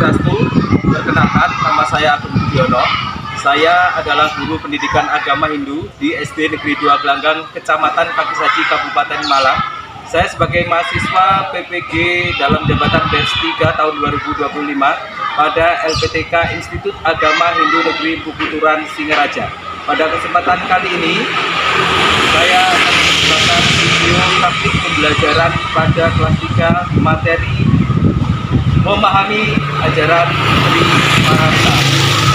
Swastiastu. Perkenalkan, nama saya Agung Budiono. Saya adalah guru pendidikan agama Hindu di SD Negeri 2 Gelanggang, Kecamatan Pakisaji, Kabupaten Malang. Saya sebagai mahasiswa PPG dalam jabatan batch 3 tahun 2025 pada LPTK Institut Agama Hindu Negeri Bukuturan, Singaraja. Pada kesempatan kali ini, saya akan membagikan video praktik pembelajaran pada kelas 3 materi memahami ajaran Tri Pararta.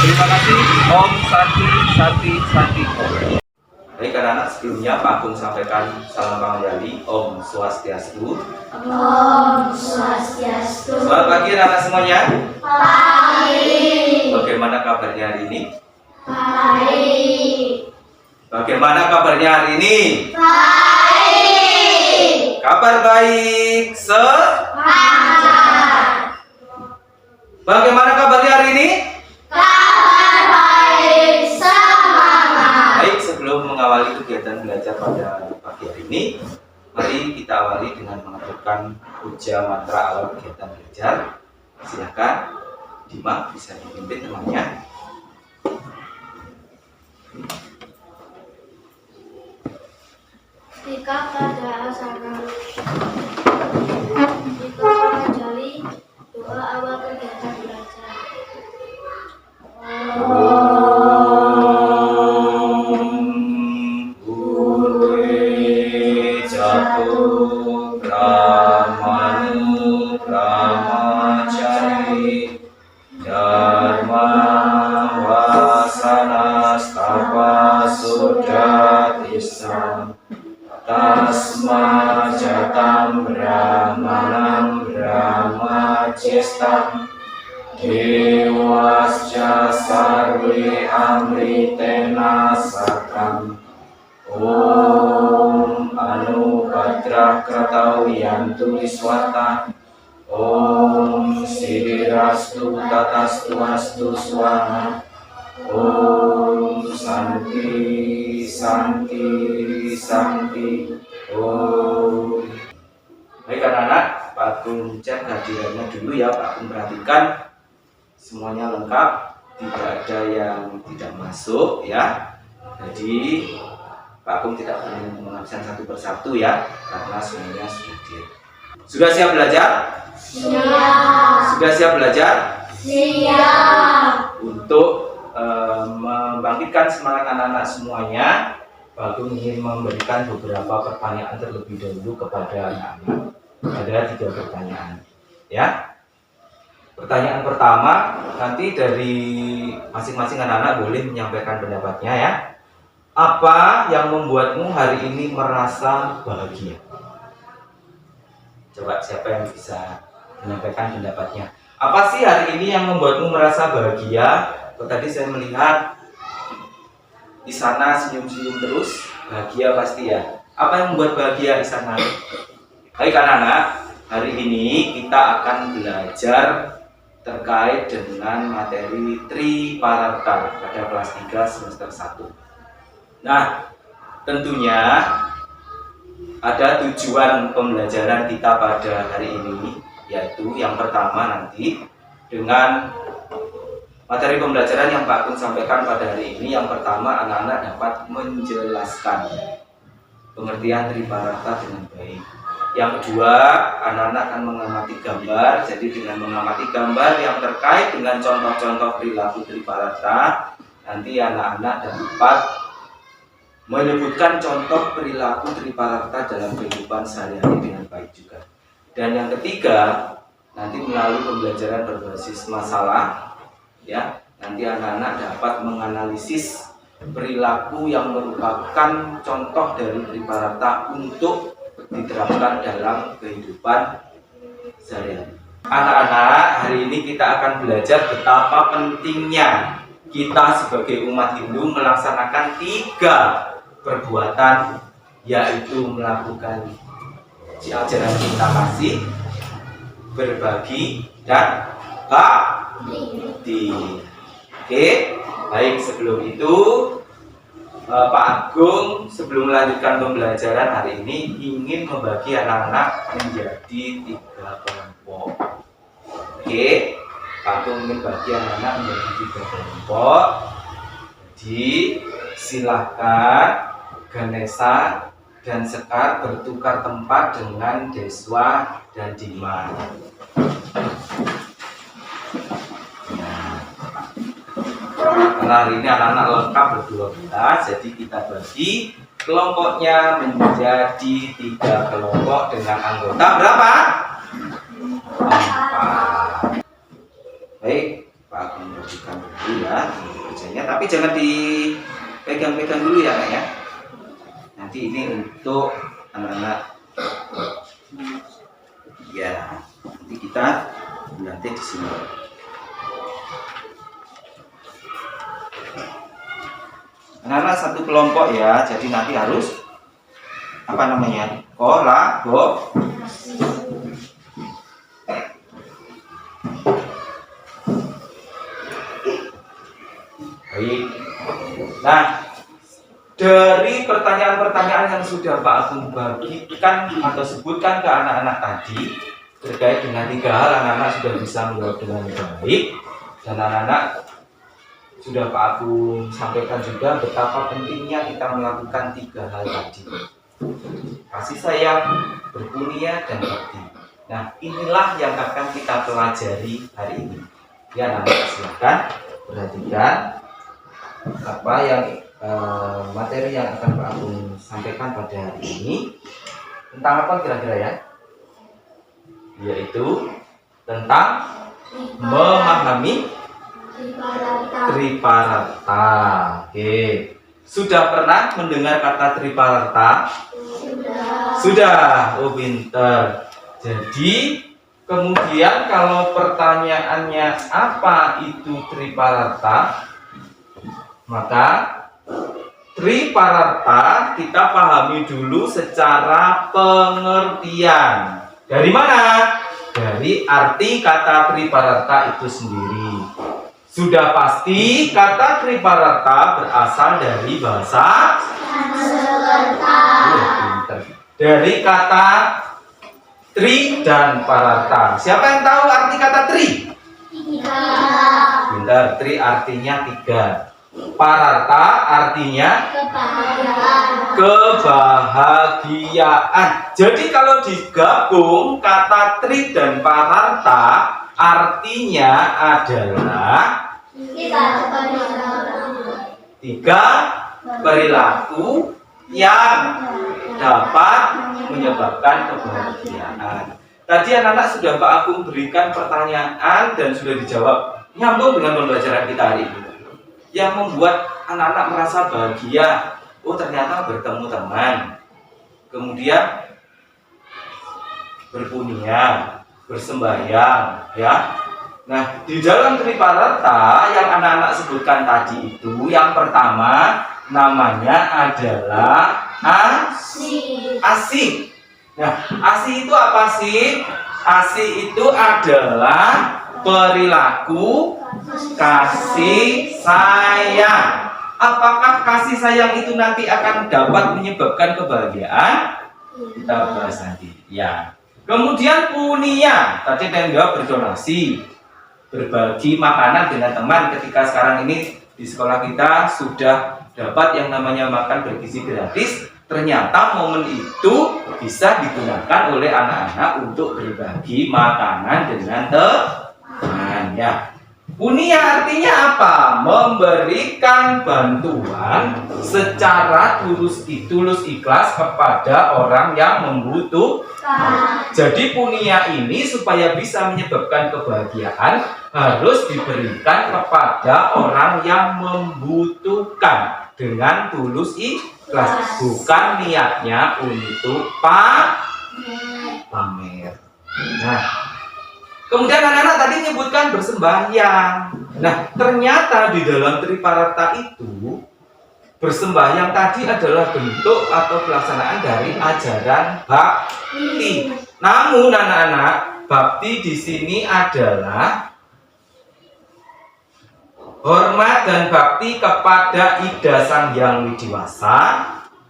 Terima kasih. Om Santi Santi Santi Om. Baik anak-anak, sebelumnya Pak Agung sampaikan salam pengendali Om Swastiastu. Om Swastiastu. Selamat pagi anak-anak semuanya. Pagi. Bagaimana kabarnya hari ini? Baik. Bagaimana kabarnya hari ini? Baik. Kabar baik. Bagaimana kabarnya hari ini? Kabar baik, semangat. Baik, sebelum mengawali kegiatan belajar pada pagi hari ini, mari kita awali dengan mengaturkan puja mantra awal kegiatan belajar. Silakan, Dima bisa dipimpin temannya. Jika pada asana, jika pada jali, doa awal kegiatan belajar. Tasma jatam brahmanam brahmacistam dewasya sarve amritena sakam. Om anubhadrah kratau yantu viswata. Om siddhirastu tatastu astu swaha. Om Santi Santi Santi Om. Baik anak-anak, Pak Agung cek kehadirannya dulu ya. Pak Agung perhatikan semuanya lengkap, tidak ada yang tidak masuk ya. Jadi Pak Agung tidak perlu mengabsen satu persatu ya, karena semuanya sudah clear. Sudah siap belajar? Siap. Sudah siap belajar? Siap. Untuk membangkitkan semangat anak-anak semuanya, Pak Agung ingin memberikan beberapa pertanyaan terlebih dahulu kepada anak-anak. Ada 3 pertanyaan, ya. Pertanyaan pertama, nanti dari masing-masing anak-anak boleh menyampaikan pendapatnya ya. Apa yang membuatmu hari ini merasa bahagia? Coba siapa yang bisa menyampaikan pendapatnya? Apa sih hari ini yang membuatmu merasa bahagia? Tadi saya melihat di sana senyum-senyum terus, bahagia pasti ya. Apa yang membuat bahagia di sana? Baik anak-anak, hari ini kita akan belajar terkait dengan materi Tri Pararta pada kelas 3 semester 1. Nah, tentunya ada tujuan pembelajaran kita pada hari ini, yaitu yang pertama nanti dengan materi pembelajaran yang Pak Agung sampaikan pada hari ini. Yang pertama, anak-anak dapat menjelaskan pengertian Tri Pararta dengan baik. Yang kedua, anak-anak akan mengamati gambar. Jadi dengan mengamati gambar yang terkait dengan contoh-contoh perilaku Tri Pararta, nanti anak-anak dapat menyebutkan contoh perilaku Tri Pararta dalam kehidupan sehari-hari dengan baik juga. Dan yang ketiga, nanti melalui pembelajaran berbasis masalah, ya, nanti anak-anak dapat menganalisis perilaku yang merupakan contoh dari Tri Pararta untuk diterapkan dalam kehidupan sehari-hari. Anak-anak, hari ini kita akan belajar betapa pentingnya kita sebagai umat Hindu melaksanakan 3 perbuatan, yaitu melakukan ajaran cinta kasih, berbagi, dan bakti. Oke, baik, sebelum itu Pak Agung sebelum melanjutkan pembelajaran hari ini ingin membagi anak-anak menjadi 3 kelompok. Oke, Aku ingin bagi anak-anak menjadi 3 kelompok. Jadi silahkan Ganesha dan Sekar bertukar tempat dengan Deswa dan Dimas. Karena hari ini anak-anak lengkap ber-12, jadi kita bagi kelompoknya menjadi 3 kelompok dengan anggota berapa? 4. Baik, Pak Agung berikan dulu ya kerjanya, tapi jangan dipegang-pegang dulu ya, Kak ya. Nanti ini untuk anak-anak. Ya, nanti kita nanti di sini. Anak-anak satu kelompok ya, jadi nanti harus apa namanya? Baik. Nah, dari pertanyaan-pertanyaan yang sudah Pak Agung bagikan atau sebutkan ke anak-anak tadi terkait dengan 3 hal, anak-anak sudah bisa menjawab dengan baik, dan anak-anak sudah Pak Agung sampaikan juga betapa pentingnya kita melakukan 3 hal tadi: kasih sayang, berpunia, dan bakti. Nah, inilah yang akan kita pelajari hari ini. Ya, anak-anak silakan perhatikan apa yang materi yang akan Pak Agung sampaikan pada hari ini. Tentang apa kira-kira ya? Yaitu tentang memahami Triparata. Oke. Sudah pernah mendengar kata Triparata? Sudah. Oh, pinter. Jadi kemudian kalau pertanyaannya apa itu Triparata, maka Triparata kita pahami dulu secara pengertian. Dari mana? Dari arti kata Triparata itu sendiri. Sudah pasti kata Triparata berasal dari bahasa Sanskerta. Dari kata tri dan parata. Siapa yang tahu arti kata tri? 3. Benar, tri artinya 3. Parata artinya kebahagiaan. Jadi kalau digabung kata tri dan parata artinya adalah 3 perilaku yang dapat menyebabkan kebahagiaan. Tadi anak-anak sudah Pak Agung berikan pertanyaan dan sudah dijawab, nyambung dengan pembelajaran kita hari ini. Yang membuat anak-anak merasa bahagia, oh ternyata bertemu teman, kemudian berpunia, bersembahyang, ya. Nah, di dalam Triparata yang anak-anak sebutkan tadi itu, yang pertama namanya adalah asih. Nah, asih itu apa sih? Asih itu adalah perilaku kasih sayang. Apakah kasih sayang itu nanti akan dapat menyebabkan kebahagiaan? Kita bahas nanti. Ya. Kemudian punia, tadi yang jawab berdonasi, berbagi makanan dengan teman. Ketika sekarang ini di sekolah kita sudah dapat yang namanya makan bergizi gratis, ternyata momen itu bisa digunakan oleh anak-anak untuk berbagi makanan dengan teman, ya. Punia artinya apa? Memberikan bantuan secara tulus ikhlas kepada orang yang membutuhkan. Jadi punia ini supaya bisa menyebabkan kebahagiaan harus diberikan kepada orang yang membutuhkan dengan tulus ikhlas, bukan niatnya untuk pamer. Nah, kemudian anak-anak tadi menyebutkan bersembahyang. Nah, ternyata di dalam Triparata itu bersembahyang tadi adalah bentuk atau pelaksanaan dari ajaran bakti. Namun anak-anak, bakti di sini adalah hormat dan bakti kepada Ida Sang Hyang Widiwasa,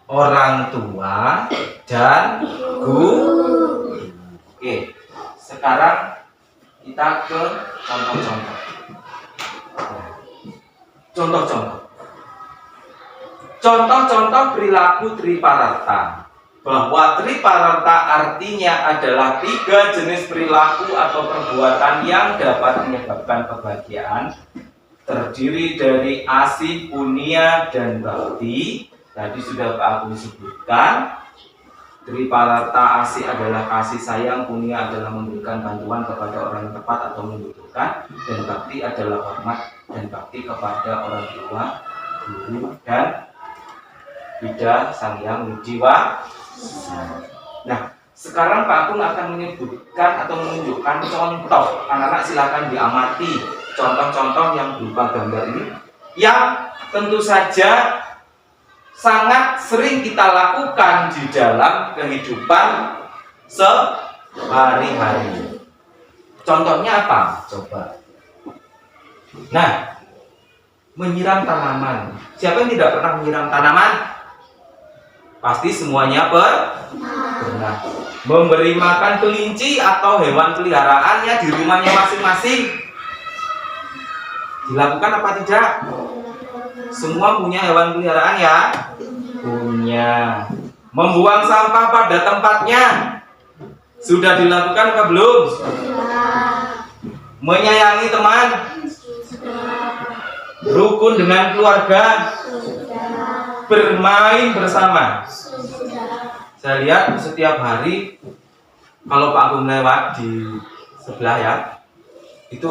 orang tua, dan guru. Oke, sekarang Kita ke contoh-contoh. Contoh-contoh. Contoh-contoh perilaku triparata. Bahwa triparata artinya adalah 3 jenis perilaku atau perbuatan yang dapat menyebabkan kebahagiaan, terdiri dari asih, punya, dan bakti. Tadi sudah Pak Agung sebutkan. Triparata asih adalah kasih sayang, punya adalah memberikan bantuan kepada orang yang tepat atau membutuhkan, dan bakti adalah hormat dan bakti kepada orang tua, guru, dan Bida Sang Hyang Widi Wasa. Nah, sekarang Pak Agung akan menyebutkan atau menunjukkan contoh. Anak-anak silakan diamati contoh-contoh yang berupa gambar ini, yang tentu saja sangat sering kita lakukan di dalam kehidupan sehari-hari. Contohnya apa? Coba. Nah, menyiram tanaman. Siapa yang tidak pernah menyiram tanaman? Pasti semuanya pernah. Memberi makan kelinci atau hewan peliharaannya di rumahnya masing-masing. Dilakukan apa tidak? Semua punya hewan peliharaan ya? Punya. Membuang sampah pada tempatnya. Sudah dilakukan apa belum? Menyayangi teman. Rukun dengan keluarga. Bermain bersama. Saya lihat setiap hari kalau Pak Agung lewat di sebelah ya, itu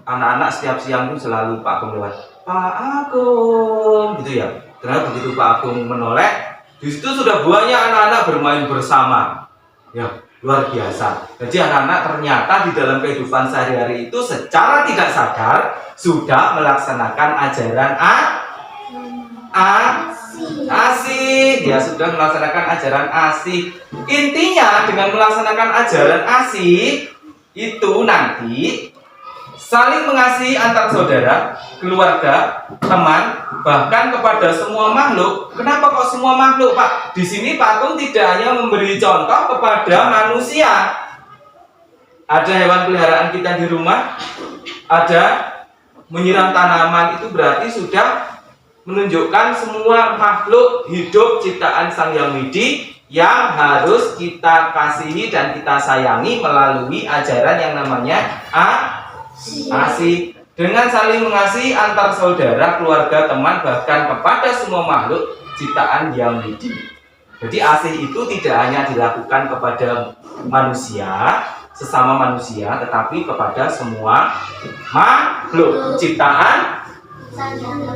anak-anak setiap siang itu selalu Pak Agung lewat. Pak Agung, gitu ya. Karena begitu Pak Agung menoleh, di situ sudah banyak anak-anak bermain bersama. Ya, luar biasa. Jadi anak-anak ternyata di dalam kehidupan sehari-hari itu secara tidak sadar sudah melaksanakan ajaran asih. Ya, sudah melaksanakan ajaran asih. Intinya dengan melaksanakan ajaran asih itu nanti saling mengasihi antar saudara, keluarga, teman, bahkan kepada semua makhluk. Kenapa kok semua makhluk, Pak? Di sini Pak Agung tidak hanya memberi contoh kepada manusia. Ada hewan peliharaan kita di rumah, ada menyiram tanaman, itu berarti sudah menunjukkan semua makhluk hidup ciptaan Sang Hyang Widi yang harus kita kasihi dan kita sayangi melalui ajaran yang namanya asih. Dengan saling mengasihi antar saudara, keluarga, teman, bahkan kepada semua makhluk ciptaan Hyang Widi. Jadi asih itu tidak hanya dilakukan kepada manusia, sesama manusia, tetapi kepada semua makhluk ciptaan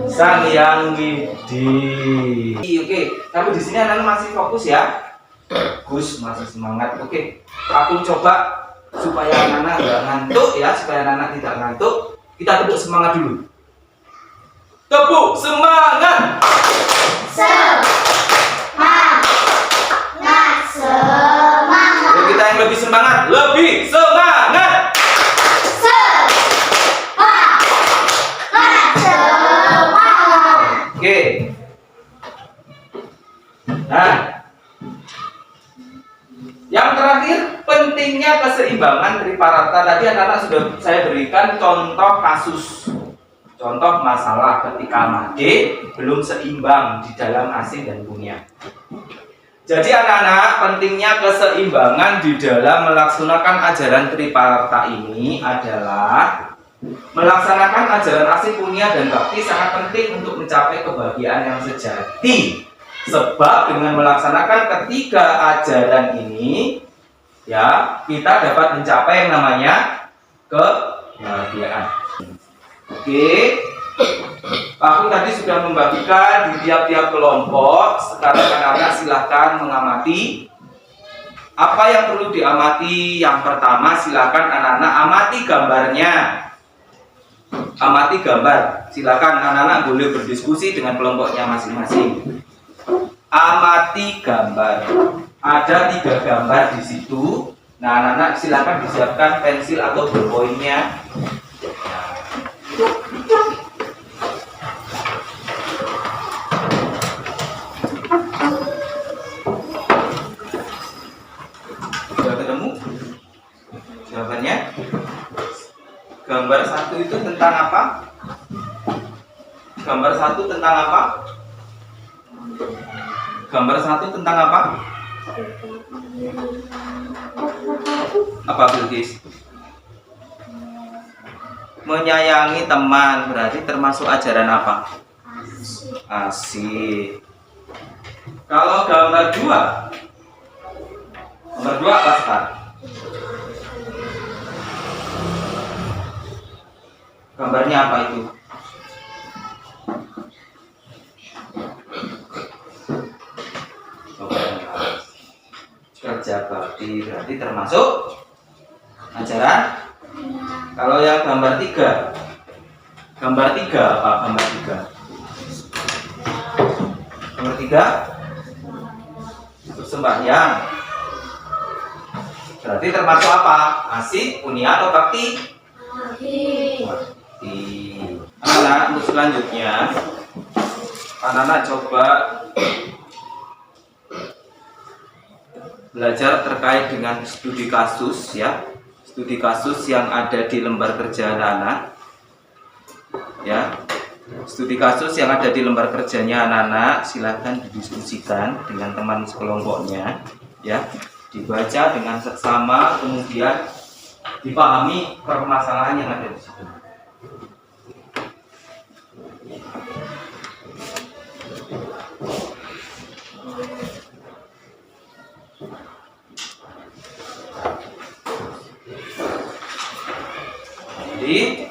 Sang Hyang Widi. Oke, tapi di sini anak masih fokus ya. Bagus, masih semangat. Oke, aku coba supaya anak nggak ngantuk ya, supaya anak tidak ngantuk. Kita tepuk semangat dulu. Tepuk semangat. Semangat. Ayo kita yang lebih semangat, lebih semangat. Oke. Nah, yang terakhir pentingnya keseimbangan triparata. Tadi anak-anak sudah saya berikan contoh kasus, contoh masalah ketika Made belum seimbang di dalam asih dan punya. Jadi anak-anak, pentingnya keseimbangan di dalam melaksanakan ajaran triparata ini adalah melaksanakan ajaran asih, punya, dan bakti sangat penting untuk mencapai kebahagiaan yang sejati. Sebab dengan melaksanakan ketiga ajaran ini, ya, kita dapat mencapai yang namanya kebahagiaan. Oke, Pak Agung tadi sudah membagikan di tiap-tiap kelompok. Sekarang anak-anak silahkan mengamati. Apa yang perlu diamati? Yang pertama, silakan anak-anak amati gambarnya. Amati gambar. Silakan anak-anak boleh berdiskusi dengan kelompoknya masing-masing. Amati gambar. Ada 3 gambar di situ. Nah, anak-anak silakan disiapkan pensil atau ballpoint-nya. Sudah ketemu jawabannya? itu tentang apa? Gambar 1 tentang apa? Gambar 1 tentang apa? Apa Bilqis? Menyayangi teman, berarti termasuk ajaran apa? Asih. Kalau gambar 2 apa sekarang? Gambarnya apa itu? Kerja bakti, berarti termasuk ajaran. Kalau yang gambar 3 apa? Gambar 3 sembahyang, berarti termasuk apa? Asih, punya atau bakti? Bakti. Anak-anak, untuk selanjutnya anak-anak coba belajar terkait dengan studi kasus ya, studi kasus yang ada di lembar kerja anak-anak ya. Studi kasus yang ada di lembar kerjanya anak-anak silahkan didiskusikan dengan teman sekelompoknya ya, dibaca dengan seksama, kemudian dipahami permasalahan yang ada di situ. Jadi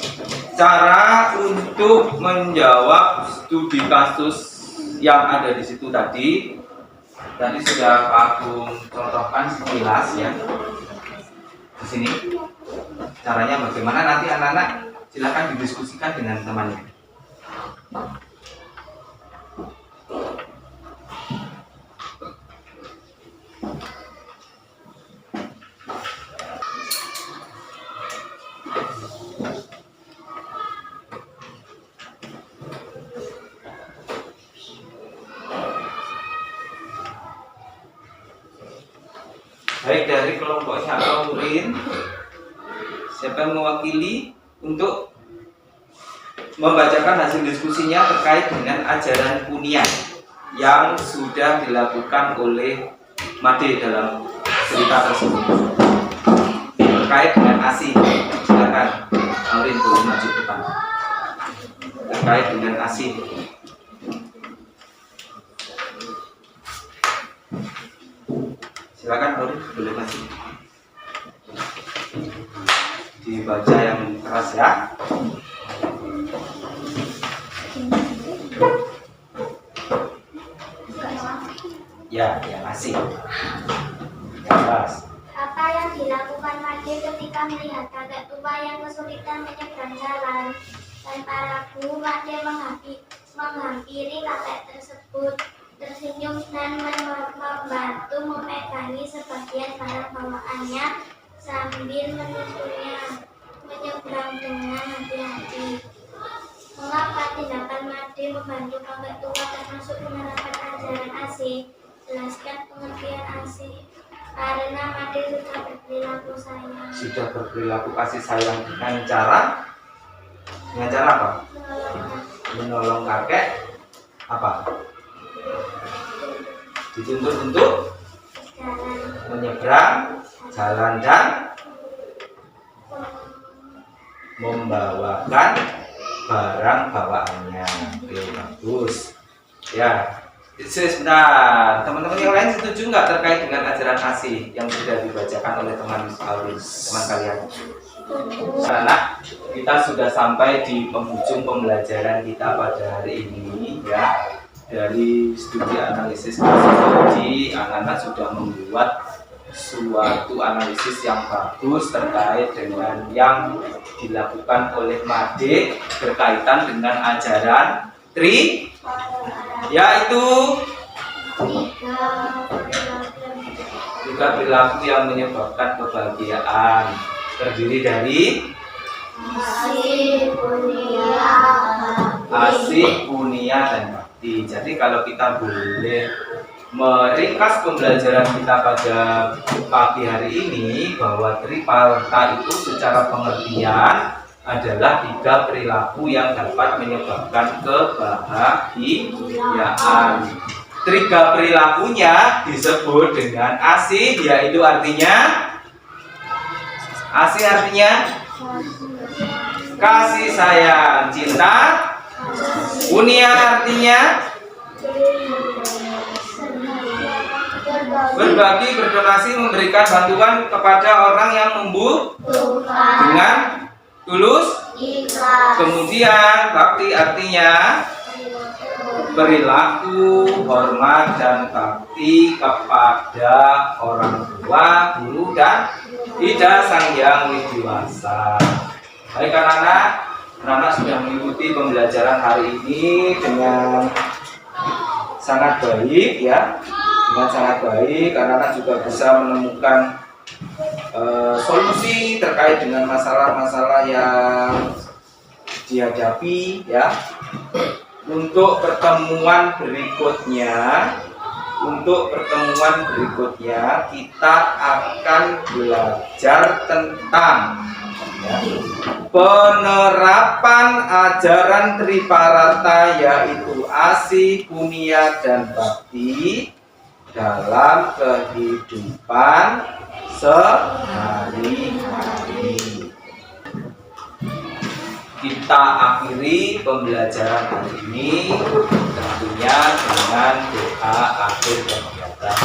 cara untuk menjawab studi kasus yang ada di situ tadi sudah Pak Agung contohkan sekilas ya. Di sini caranya bagaimana, nanti anak-anak silakan didiskusikan dengan temannya. Baik, dari kelompoknya Aurin, siapa yang mewakili untuk membacakan hasil diskusinya terkait dengan ajaran Punia yang sudah dilakukan oleh Made dalam cerita tersebut terkait dengan ASI. Silakan Aurin boleh maju ke depan terkait dengan ASI. Silakan Aurin, boleh maju. Dibaca yang keras ya. Ya, yang asik. Yang keras. Apa yang dilakukan Made ketika melihat kakek tua yang kesulitan menyeberang jalan? Tanpa ragu, Made menghampiri kakek tersebut, tersenyum dan membantu memegangi sebagian barang bawaannya sambil menyusulnya menyeberang dengan hati-hati. Mengapa tindakan Made membantu kakek tua termasuk menerapkan ajaran ASI? Jelaskan pengertian ASI. Karena Made sudah berperilaku sayang. Sudah berperilaku kasih sayang dengan cara apa? Menolong kakek apa? Dituntut untuk menyeberang jalan dan membawakan barang bawaannya. Oke, bagus ya. Sebentar, teman-teman yang lain setuju nggak terkait dengan ajaran ASI yang sudah dibacakan oleh teman kalian? Anak, kita sudah sampai di penghujung pembelajaran kita pada hari ini ya. Dari studi analisis kasus tadi, anak-anak sudah membuat suatu analisis yang bagus terkait dengan yang dilakukan oleh Made berkaitan dengan ajaran yaitu juga perilaku yang menyebabkan kebahagiaan, terdiri dari asih, punia, dan bakti. Jadi kalau kita boleh meringkas pembelajaran kita pada pagi hari ini, bahwa triparta itu secara pengertian adalah 3 perilaku yang dapat menyebabkan kebahagiaan. 3 perilakunya disebut dengan ASI, yaitu artinya kasih sayang, cinta. Unia artinya berbagi, berdonasi, memberikan bantuan kepada orang yang membutuhkan dengan tulus. Kemudian bakti artinya perilaku, hormat, dan bakti kepada orang tua, guru, dan Ida Sang Hyang Widiwasa. Baik anak-anak sudah mengikuti pembelajaran hari ini dengan sangat baik ya. Dengan sangat baik, anak-anak juga bisa menemukan solusi terkait dengan masalah-masalah yang dihadapi ya. Untuk pertemuan berikutnya kita akan belajar tentang ya, penerapan ajaran Triparata, yaitu ASI, Punia, dan Bakti dalam kehidupan sehari-hari. Kita akhiri pembelajaran hari ini tentunya dengan doa akhir kegiatan.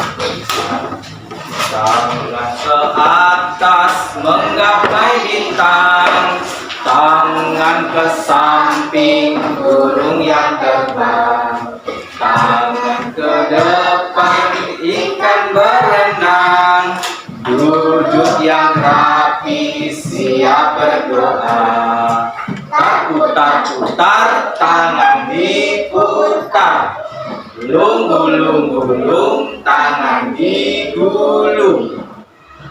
Tangan ke atas menggapai bintang, tangan ke samping burung yang terbang, tangan ke depan ikan berenang, duduk yang rapi siap berdoa. Putar-putar tangan diputar, gulung-gulung tangan digulung,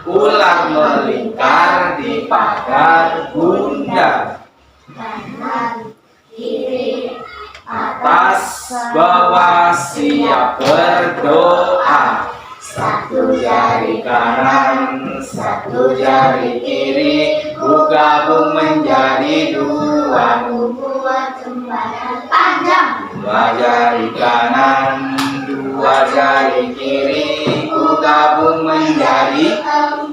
ular melingkar di pagar bundar, kanan kiri atas bawah siap berdoa. 1 jari kanan, 1 jari kiri, ku gabung menjadi 2, buat jembatan panjang. 2 jari kanan, 2 jari kiri, ku gabung menjadi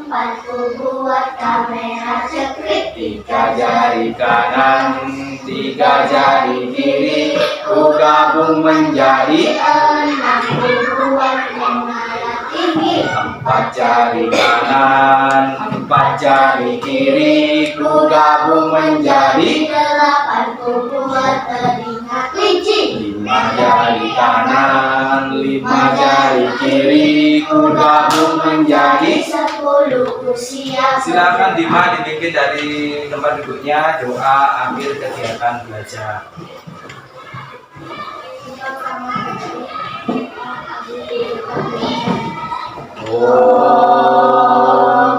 4, ku buat kamera cekrik. 3 jari kanan, 3 jari kiri, ku gabung menjadi 6, ku buat menara tinggi. 4 jari kanan, 4 jari kiri, ku gabung menjadi 8, ku buat telinga kelinci. 5 jari kanan, 5 jari kiri, ku gabung menjadi 10, ku siap. Silakan dibimbing dari tempat duduknya, doa akhir kegiatan belajar. Om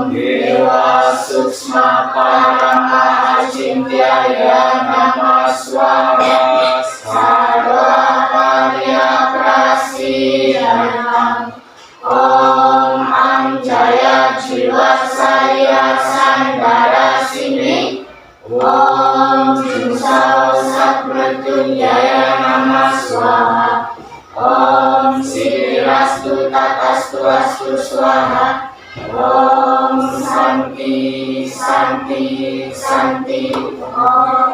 Dewa Suksma Parama Acintya Nama Swara Sarva Karya Prasiddham. Om Anjaya Jiwa Saya Sandara Sini. Om Jinsao Sakmrityunjaya Nama Swaha. Om Sirastu Tatastu Astu Swaha. Om Santi Santi Santi. Om